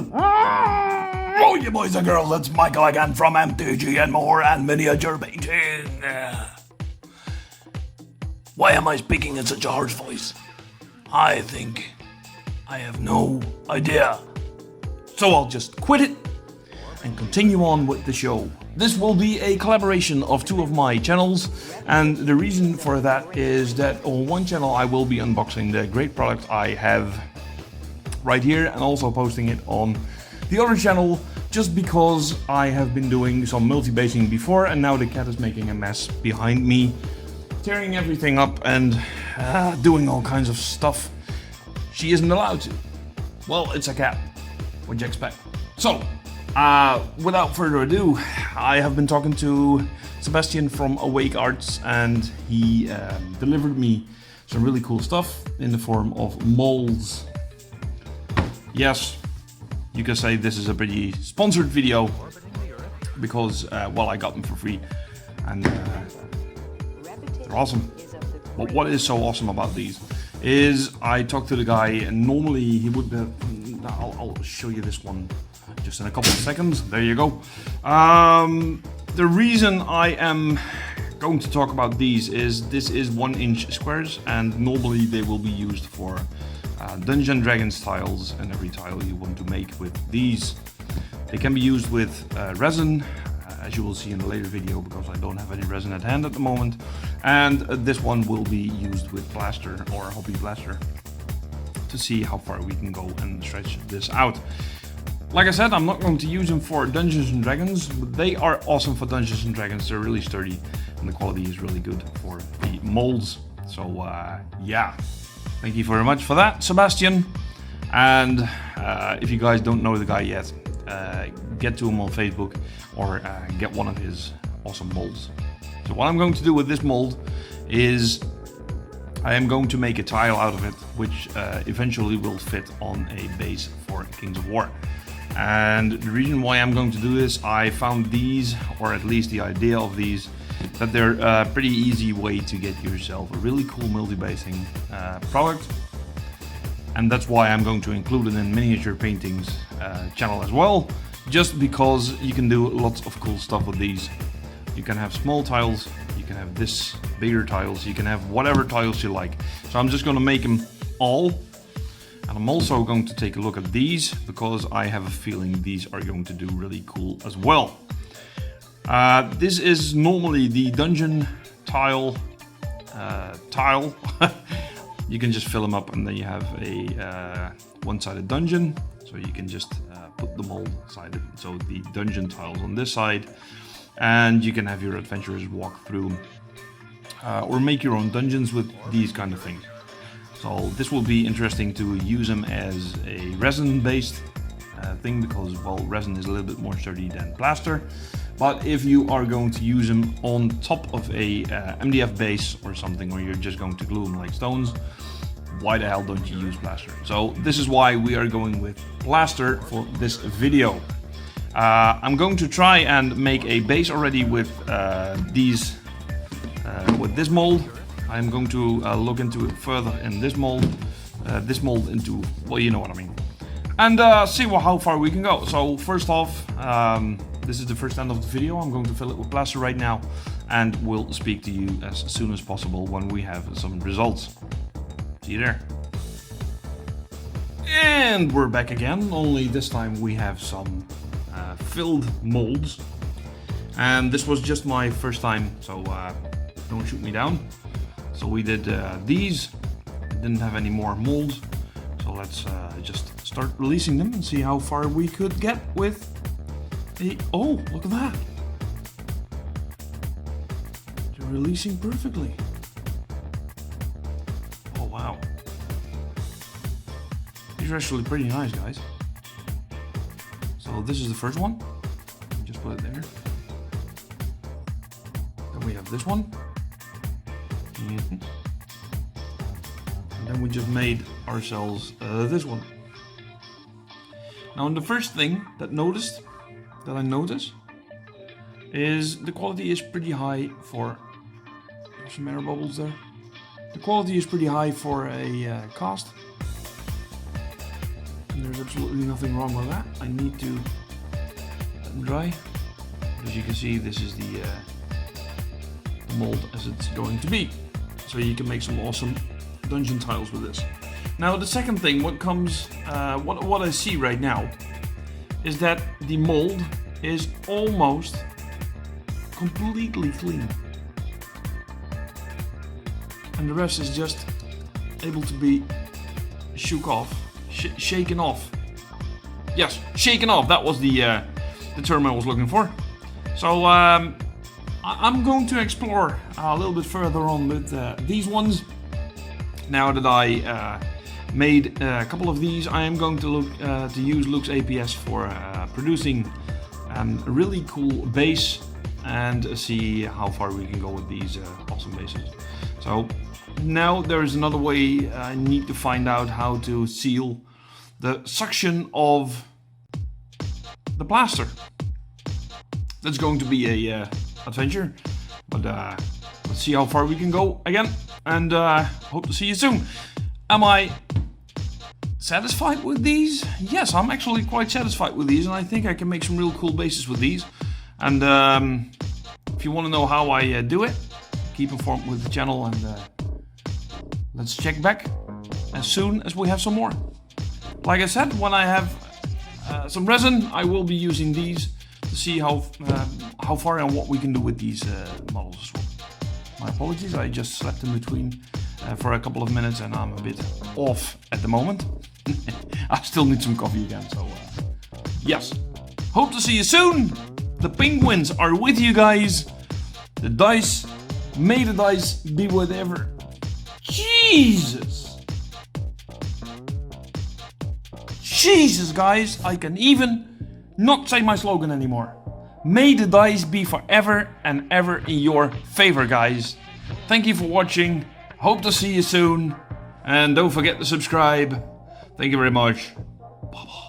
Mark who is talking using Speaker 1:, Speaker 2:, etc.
Speaker 1: Oh, you boys and girls, it's Michael again from MTG and More and Miniature Painting. Why am I speaking in such a harsh voice? I think I have no idea. So I'll just quit it and continue on with the show. This will be a collaboration of two of my channels, and the reason for that is that on one channel I will be unboxing the great product I have right here and also posting it on the other channel, just because I have been doing some multibasing before and now the cat is making a mess behind me, tearing everything up and doing all kinds of stuff she isn't allowed to. Well, it's a cat. What'd you expect? So, without further ado, I have been talking to Sebastian from Awake Arts, and he delivered me some really cool stuff in the form of molds. Yes, you can say this is a pretty sponsored video because, well, I got them for free and they're awesome. But what is so awesome about these is I talked to the guy, and normally he would I'll show you this one just in a couple of seconds. There you go. The reason I am going to talk about these is this is 1-inch squares, and normally they will be used for Dungeons & Dragons tiles and every tile you want to make with these. They can be used with resin, as you will see in a later video, because I don't have any resin at hand at the moment. And this one will be used with plaster or hobby plaster to see how far we can go and stretch this out. Like I said, I'm not going to use them for Dungeons & Dragons, but they are awesome for Dungeons & Dragons. They're really sturdy and the quality is really good for the molds. So yeah, thank you very much for that, Sebastian. And if you guys don't know the guy yet, get to him on Facebook or get one of his awesome molds. So what I'm going to do with this mold is I am going to make a tile out of it, which eventually will fit on a base for Kings of War. And the reason why I'm going to do this, I found these, or at least the idea of these, that they're a pretty easy way to get yourself a really cool multi-basing product. And that's why I'm going to include it in Miniature Paintings channel as well, just because you can do lots of cool stuff with these. You can have small tiles, you can have this bigger tiles, you can have whatever tiles you like. So I'm just going to make them all. And I'm also going to take a look at these, because I have a feeling these are going to do really cool as well. This is normally the dungeon tile. You can just fill them up and then you have a one-sided dungeon. So you can just put the mold sided, so the dungeon tiles on this side, and you can have your adventurers walk through or make your own dungeons with these kind of things. So this will be interesting to use them as a resin-based thing, because, well, resin is a little bit more sturdy than plaster. But if you are going to use them on top of a MDF base or something, or you're just going to glue them like stones, why the hell don't you use plaster? So this is why we are going with plaster for this video. I'm going to try and make a base already with with this mold. I'm going to look into it further in this mold into, well, you know what I mean, and see how far we can go. So first off, this is the first end of the video. I'm going to fill it with plaster right now, and we'll speak to you as soon as possible when we have some results. See you there. And we're back again, only this time we have some filled molds. And this was just my first time, so don't shoot me down. So we did these, didn't have any more molds. So let's just start releasing them and see how far we could get with the, oh, look at that. They're releasing perfectly. Oh, wow. These are actually pretty nice, guys. So this is the first one. Just put it there. Then we have this one. And then we just made ourselves this one. Now, the first thing that I noticed is the quality is pretty high for, there's some air bubbles there. The quality is pretty high for a cast. There's absolutely nothing wrong with that. I need to let them dry. As you can see, this is the mold as it's going to be. So you can make some awesome dungeon tiles with this. Now the second thing, what I see right now is that the mold is almost completely clean. And the rest is just able to be shaken off. Yes, shaken off. That was the term I was looking for. So I'm going to explore a little bit further on with these ones. Now that I made a couple of these, I am going to use Luke's APS for producing a really cool base and see how far we can go with these awesome bases. So now there is another way. I need to find out how to seal the suction of the plaster. That's going to be a adventure, but let's see how far we can go again, and hope to see you soon. Am I satisfied with these? Yes, I'm actually quite satisfied with these, and I think I can make some real cool bases with these. And if you want to know how I do it, keep informed with the channel, and let's check back as soon as we have some more. Like I said, when I have some resin, I will be using these to see how far and what we can do with these models as well. My apologies, I just slept in between for a couple of minutes and I'm a bit off at the moment. I still need some coffee again, so yes. Hope to see you soon. The penguins are with you guys. The dice, may the dice be whatever. Jesus! Jesus, guys, I can even not say my slogan anymore. May the dice be forever and ever in your favor, guys. Thank you for watching. Hope to see you soon. And don't forget to subscribe. Thank you very much. Bye-bye.